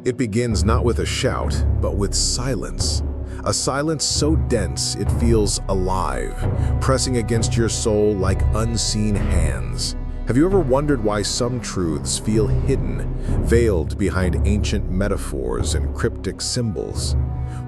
It begins not with a shout, but with silence. A silence so dense it feels alive, pressing against your soul like unseen hands. Have you ever wondered why some truths feel hidden, veiled behind ancient metaphors and cryptic symbols?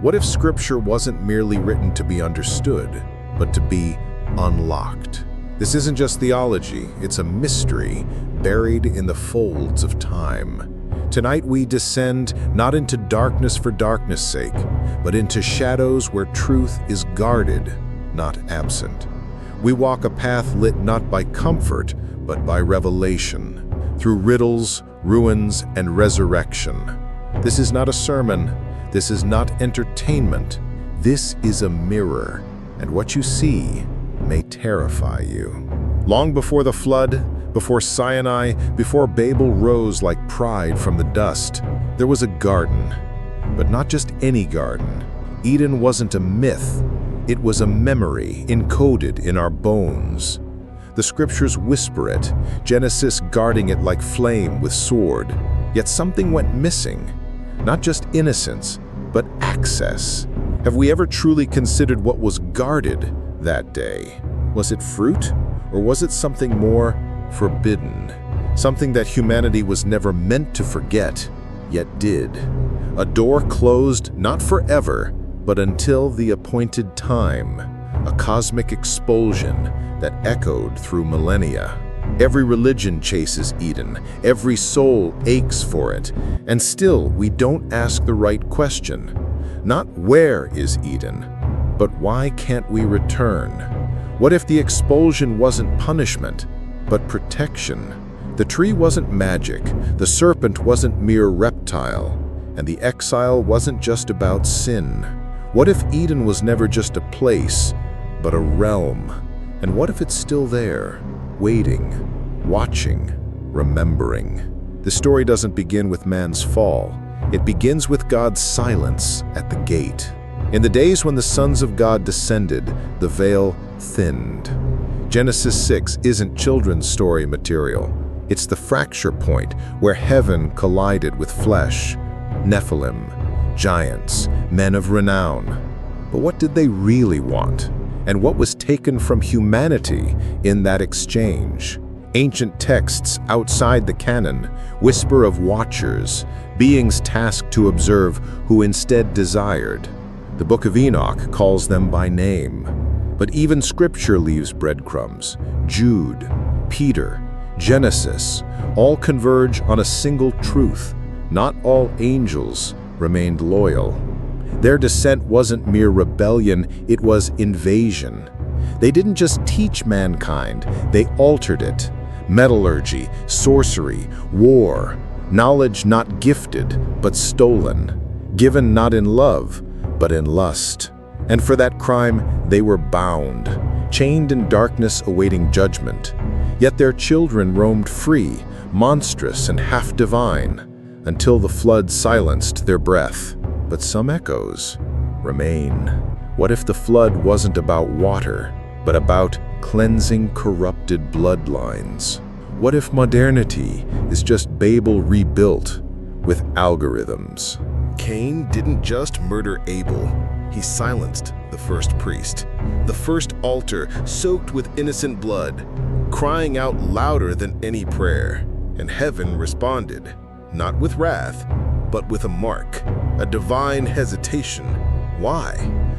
What if Scripture wasn't merely written to be understood, but to be unlocked? This isn't just theology, it's a mystery buried in the folds of time. Tonight we descend not into darkness for darkness' sake, but into shadows where truth is guarded, not absent. We walk a path lit not by comfort, but by revelation, through riddles, ruins, and resurrection. This is not a sermon, this is not entertainment, this is a mirror, and what you see may terrify you. Long before the flood, before Sinai, before Babel rose like pride from the dust, there was a garden. But not just any garden. Eden wasn't a myth, it was a memory encoded in our bones. The scriptures whisper it, Genesis guarding it like flame with sword. Yet something went missing. Not just innocence, but access. Have we ever truly considered what was guarded that day? Was it fruit, or was it something more forbidden? Something that humanity was never meant to forget, yet did. A door closed not forever, but until the appointed time. A cosmic expulsion that echoed through millennia. Every religion chases Eden, every soul aches for it, and still we don't ask the right question. Not where is Eden, but why can't we return? What if the expulsion wasn't punishment, but protection? The tree wasn't magic, the serpent wasn't mere reptile, and the exile wasn't just about sin. What if Eden was never just a place, but a realm? And what if it's still there, waiting, watching, remembering? The story doesn't begin with man's fall. It begins with God's silence at the gate. In the days when the sons of God descended, the veil thinned. Genesis 6 isn't children's story material. It's the fracture point where heaven collided with flesh. Nephilim, giants, men of renown. But what did they really want? And what was taken from humanity in that exchange? Ancient texts outside the canon whisper of watchers, beings tasked to observe who instead desired. The Book of Enoch calls them by name. But even Scripture leaves breadcrumbs. Jude, Peter, Genesis, all converge on a single truth. Not all angels remained loyal. Their descent wasn't mere rebellion, it was invasion. They didn't just teach mankind, they altered it. Metallurgy, sorcery, war, knowledge not gifted, but stolen. Given not in love, but in lust. And for that crime, they were bound, chained in darkness awaiting judgment. Yet their children roamed free, monstrous and half-divine, until the flood silenced their breath. But some echoes remain. What if the flood wasn't about water, but about cleansing corrupted bloodlines? What if modernity is just Babel rebuilt with algorithms? Cain didn't just murder Abel. He silenced the first priest, the first altar soaked with innocent blood, crying out louder than any prayer. And heaven responded, not with wrath, but with a mark, a divine hesitation. Why?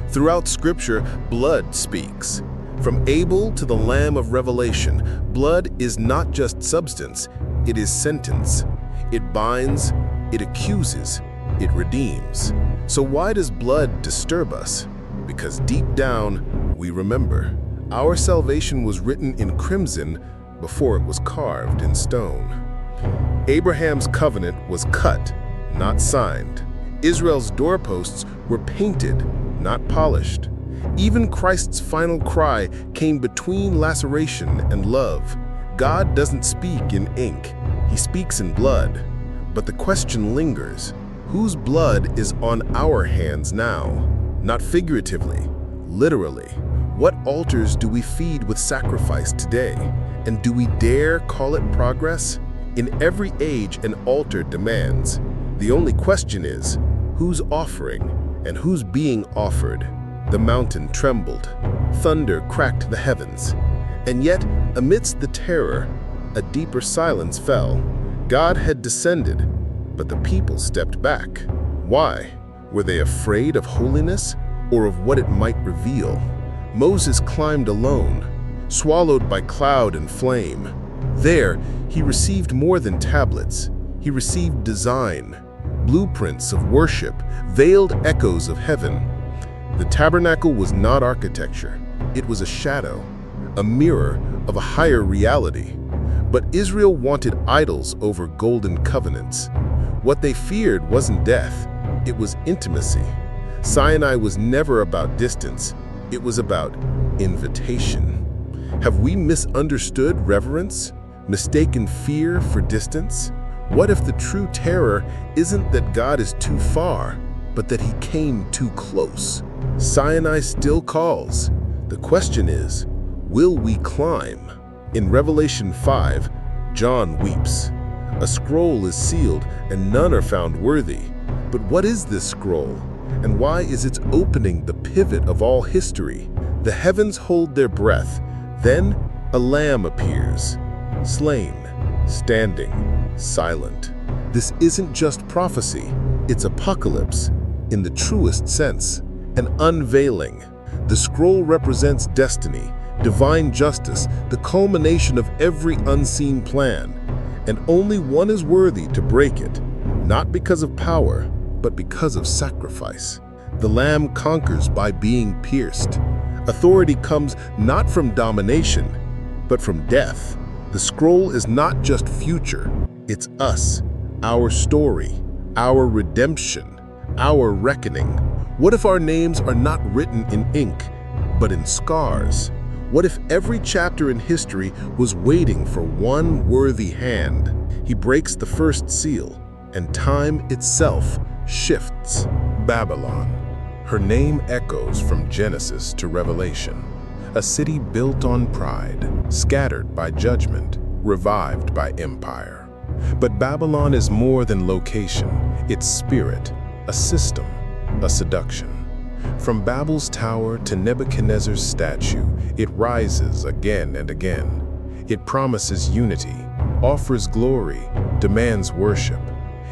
Throughout Scripture, blood speaks. From Abel to the Lamb of Revelation, blood is not just substance, it is sentence. It binds, it accuses, it redeems. So why does blood disturb us? Because deep down, we remember. Our salvation was written in crimson before it was carved in stone. Abraham's covenant was cut, not signed. Israel's doorposts were painted, not polished. Even Christ's final cry came between laceration and love. God doesn't speak in ink, he speaks in blood. But the question lingers. Whose blood is on our hands now? Not figuratively, literally. What altars do we feed with sacrifice today? And do we dare call it progress? In every age, an altar demands The only question is, who's offering and who's being offered? The mountain trembled, thunder cracked the heavens, and yet, amidst the terror, a deeper silence fell. God had descended, but the people stepped back. Why? Were they afraid of holiness or of what it might reveal? Moses climbed alone, swallowed by cloud and flame. There, he received more than tablets. He received design, blueprints of worship, veiled echoes of heaven. The tabernacle was not architecture. It was a shadow, a mirror of a higher reality. But Israel wanted idols over golden covenants. What they feared wasn't death, it was intimacy. Sinai was never about distance, it was about invitation. Have we misunderstood reverence, mistaken fear for distance? What if the true terror isn't that God is too far, but that he came too close? Sinai still calls. The question is, will we climb? In Revelation 5, John weeps. A scroll is sealed and none are found worthy. But what is this scroll? And why is its opening the pivot of all history? The heavens hold their breath. Then a lamb appears, slain, standing, silent. This isn't just prophecy, it's apocalypse, in the truest sense, an unveiling. The scroll represents destiny, divine justice, the culmination of every unseen plan. And only one is worthy to break it, not because of power, but because of sacrifice. The Lamb conquers by being pierced. Authority comes not from domination, but from death. The scroll is not just future, it's us, our story, our redemption, our reckoning. What if our names are not written in ink, but in scars? What if every chapter in history was waiting for one worthy hand? He breaks the first seal, and time itself shifts. Babylon. Her name echoes from Genesis to Revelation. A city built on pride, scattered by judgment, revived by empire. But Babylon is more than location. It's spirit, a system, a seduction. From Babel's tower to Nebuchadnezzar's statue, it rises again and again. It promises unity, offers glory, demands worship.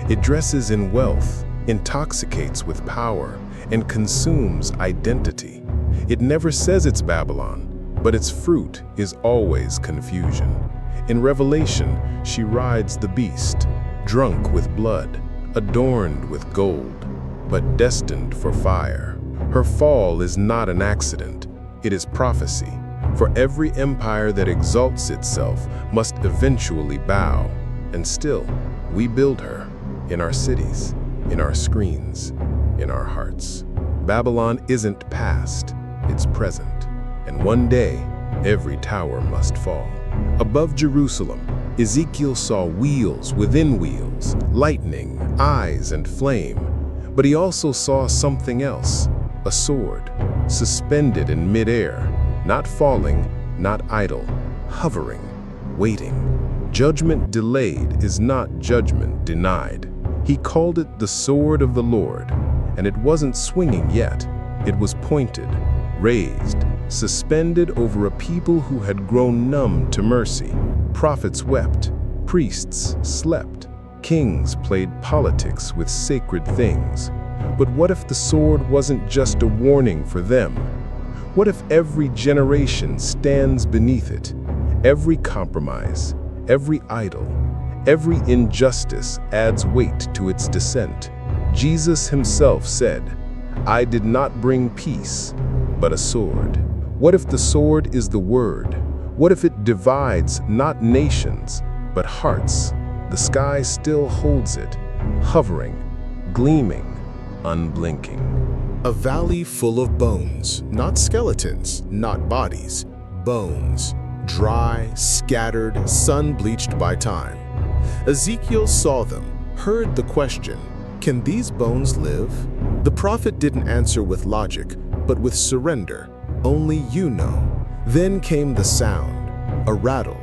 It dresses in wealth, intoxicates with power, and consumes identity. It never says it's Babylon, but its fruit is always confusion. In Revelation, she rides the beast, drunk with blood, adorned with gold, but destined for fire. Her fall is not an accident, it is prophecy. For every empire that exalts itself must eventually bow. And still, we build her in our cities, in our screens, in our hearts. Babylon isn't past, it's present. And one day, every tower must fall. Above Jerusalem, Ezekiel saw wheels within wheels, lightning, eyes, and flame. But he also saw something else, a sword, suspended in midair, not falling, not idle, hovering, waiting. Judgment delayed is not judgment denied. He called it the sword of the Lord, and it wasn't swinging yet. It was pointed, raised, suspended over a people who had grown numb to mercy. Prophets wept, priests slept, kings played politics with sacred things. But what if the sword wasn't just a warning for them? What if every generation stands beneath it? Every compromise, every idol, every injustice adds weight to its descent. Jesus himself said, "I did not bring peace, but a sword." What if the sword is the word? What if it divides not nations, but hearts? The sky still holds it, hovering, gleaming, unblinking. A valley full of bones, not skeletons, not bodies, bones, dry, scattered, sun-bleached by time. Ezekiel saw them, heard the question, can these bones live? The prophet didn't answer with logic, but with surrender. Only you know. Then came the sound, a rattle,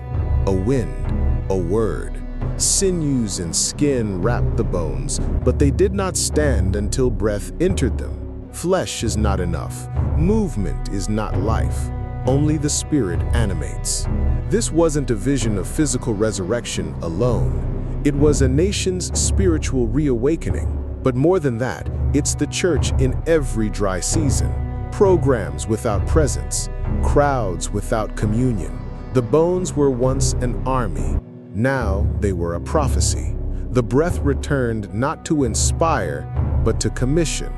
a wind, a word. Sinews and skin wrapped the bones, but they did not stand until breath entered them. Flesh is not enough. Movement is not life. Only the spirit animates. This wasn't a vision of physical resurrection alone. It was a nation's spiritual reawakening. But more than that, it's the church in every dry season. Programs without presence, crowds without communion. The bones were once an army. Now they were a prophecy. The breath returned not to inspire, but to commission.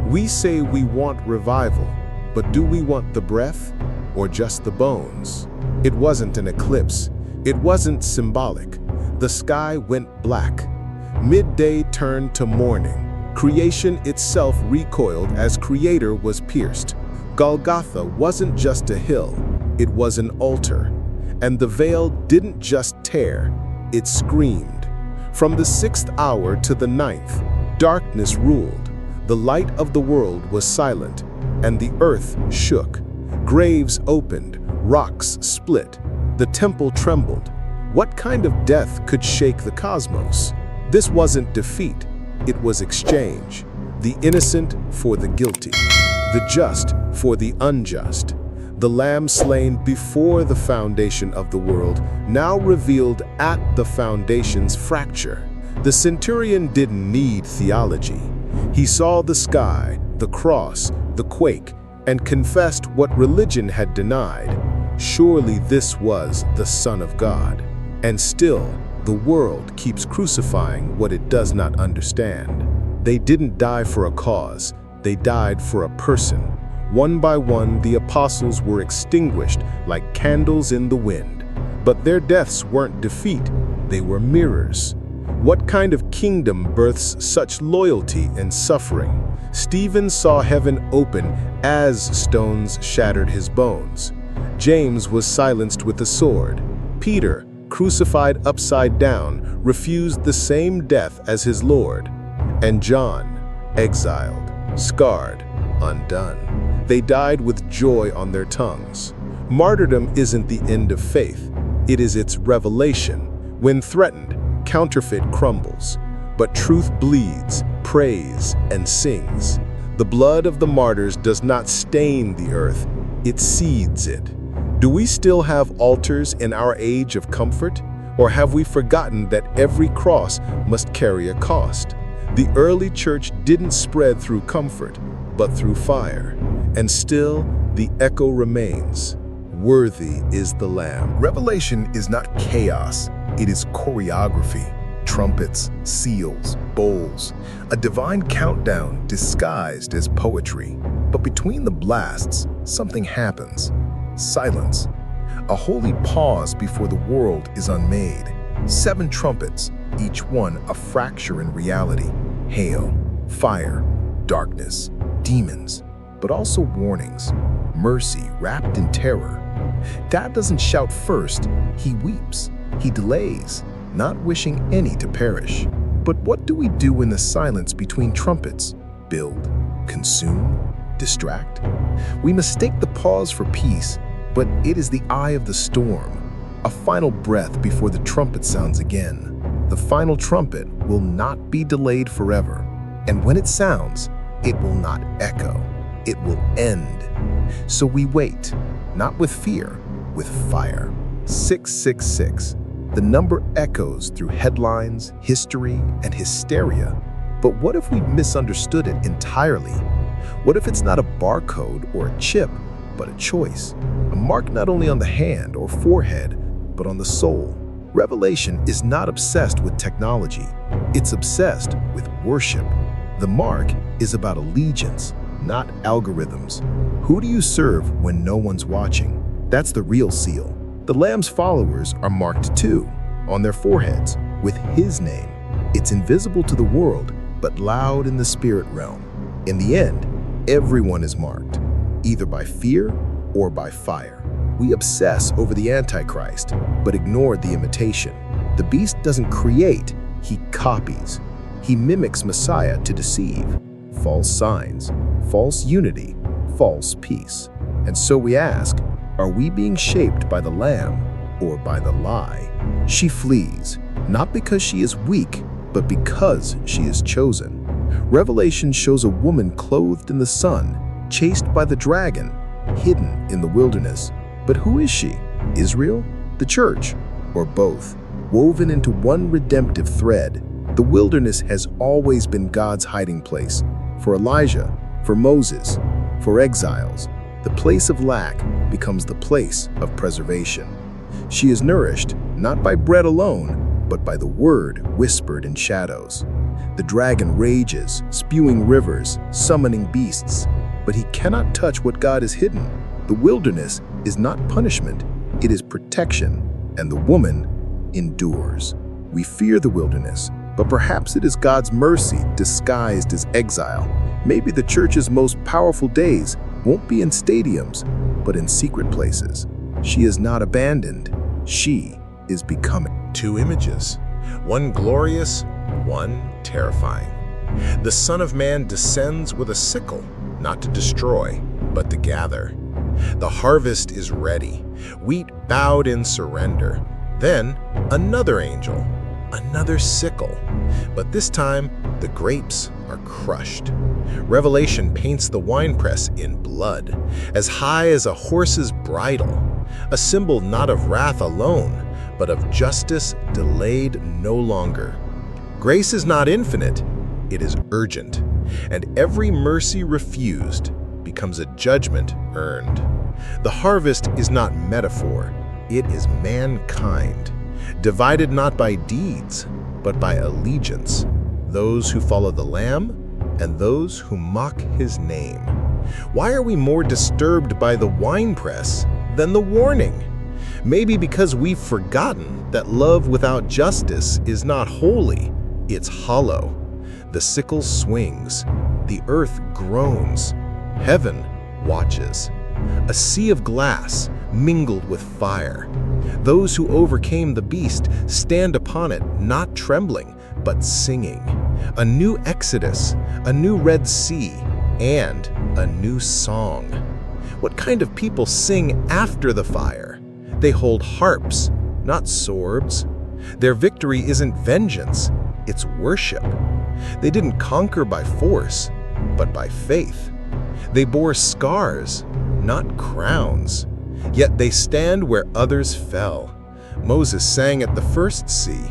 We say we want revival, but do we want the breath or just the bones? It wasn't an eclipse. It wasn't symbolic. The sky went black. Midday turned to morning. Creation itself recoiled as Creator was pierced. Golgotha wasn't just a hill, it was an altar. And the veil didn't just tear, it screamed. From the 6th hour to the 9th, darkness ruled. The light of the world was silent, and the earth shook. Graves opened, rocks split, the temple trembled. What kind of death could shake the cosmos? This wasn't defeat, it was exchange. The innocent for the guilty, the just for the unjust. The lamb slain before the foundation of the world, now revealed at the foundation's fracture. The centurion didn't need theology. He saw the sky, the cross, the quake, and confessed what religion had denied. Surely this was the Son of God. And still, the world keeps crucifying what it does not understand. They didn't die for a cause, they died for a person. One by one, the apostles were extinguished like candles in the wind. But their deaths weren't defeat, they were mirrors. What kind of kingdom births such loyalty and suffering? Stephen saw heaven open as stones shattered his bones. James was silenced with a sword. Peter, crucified upside down, refused the same death as his Lord. And John, exiled, scarred, undone. They died with joy on their tongues. Martyrdom isn't the end of faith, it is its revelation. When threatened, counterfeit crumbles, but truth bleeds, prays, and sings. The blood of the martyrs does not stain the earth, it seeds it. Do we still have altars in our age of comfort? Or have we forgotten that every cross must carry a cost? The early church didn't spread through comfort, but through fire. And still, the echo remains. Worthy is the Lamb. Revelation is not chaos, it is choreography. Trumpets, seals, bowls, a divine countdown disguised as poetry. But between the blasts, something happens. Silence. A holy pause before the world is unmade. 7 trumpets, each one a fracture in reality. Hail, fire, darkness, demons, but also warnings. Mercy wrapped in terror. God doesn't shout first, he weeps. He delays, not wishing any to perish. But what do we do in the silence between trumpets? Build, consume, distract? We mistake the pause for peace, but it is the eye of the storm, a final breath before the trumpet sounds again. The final trumpet will not be delayed forever, and when it sounds, it will not echo, it will end. So we wait, not with fear, with fire. 666. The number echoes through headlines, history, and hysteria. But what if we misunderstood it entirely? What if it's not a barcode or a chip, but a choice? A mark not only on the hand or forehead, but on the soul. Revelation is not obsessed with technology. It's obsessed with worship. The mark is about allegiance, not algorithms. Who do you serve when no one's watching? That's the real seal. The Lamb's followers are marked too, on their foreheads, with his name. It's invisible to the world, but loud in the spirit realm. In the end, everyone is marked, either by fear or by fire. We obsess over the Antichrist, but ignore the imitation. The beast doesn't create, he copies. He mimics Messiah to deceive. False signs, false unity, false peace. And so we ask, are we being shaped by the Lamb or by the lie? She flees, not because she is weak, but because she is chosen. Revelation shows a woman clothed in the sun, chased by the dragon, hidden in the wilderness. But who is she? Israel? The church? Or both? Woven into one redemptive thread, the wilderness has always been God's hiding place. For Elijah, for Moses, for exiles, the place of lack becomes the place of preservation. She is nourished not by bread alone, but by the word whispered in shadows. The dragon rages, spewing rivers, summoning beasts, but he cannot touch what God has hidden. The wilderness is not punishment, it is protection, and the woman endures. We fear the wilderness, but perhaps it is God's mercy disguised as exile. Maybe the church's most powerful days won't be in stadiums, but in secret places. She is not abandoned, she is becoming. Two images, one glorious, one terrifying. The Son of Man descends with a sickle, not to destroy, but to gather. The harvest is ready, wheat bowed in surrender. Then another angel, another sickle, but this time the grapes are crushed. Revelation paints the winepress in blood, as high as a horse's bridle, a symbol not of wrath alone, but of justice delayed no longer. Grace is not infinite, it is urgent, and every mercy refused becomes a judgment earned. The harvest is not metaphor, it is mankind, divided not by deeds, but by allegiance, those who follow the Lamb and those who mock his name. Why are we more disturbed by the winepress than the warning? Maybe because we've forgotten that love without justice is not holy, it's hollow. The sickle swings, the earth groans, heaven watches. A sea of glass mingled with fire. Those who overcame the beast stand upon it, not trembling, but singing. A new Exodus, a new Red Sea, and a new song. What kind of people sing after the fire? They hold harps, not swords. Their victory isn't vengeance, it's worship. They didn't conquer by force, but by faith. They bore scars, not crowns. Yet they stand where others fell. Moses sang at the first sea.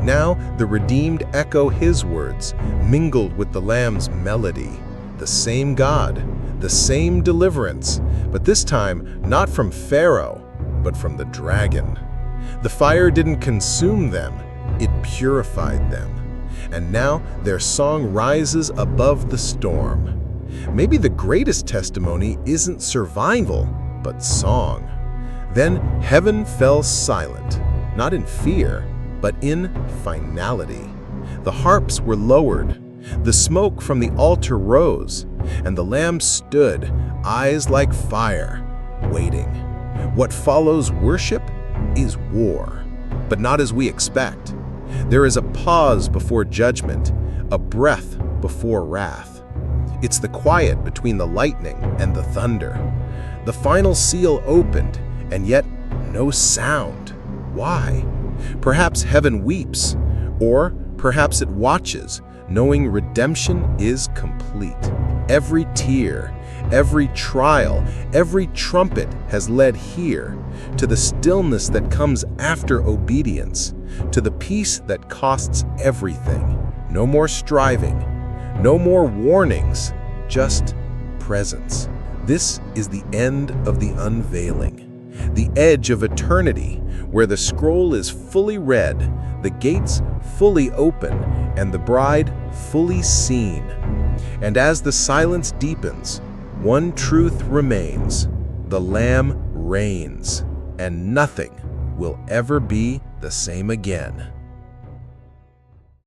Now the redeemed echo his words, mingled with the Lamb's melody. The same God, the same deliverance, but this time not from Pharaoh, but from the dragon. The fire didn't consume them, it purified them. And now their song rises above the storm. Maybe the greatest testimony isn't survival, but song. Then heaven fell silent, not in fear, but in finality. The harps were lowered, the smoke from the altar rose, and the Lamb stood, eyes like fire, waiting. What follows worship is war, but not as we expect. There is a pause before judgment, a breath before wrath. It's the quiet between the lightning and the thunder. The final seal opened, and yet no sound. Why? Perhaps heaven weeps, or perhaps it watches, knowing redemption is complete. Every tear, every trial, every trumpet has led here, to the stillness that comes after obedience, to the peace that costs everything. No more striving, no more warnings, just presence. This is the end of the unveiling, the edge of eternity, where the scroll is fully read, the gates fully open, and the bride fully seen. And as the silence deepens, one truth remains: the Lamb reigns, and nothing will ever be the same again.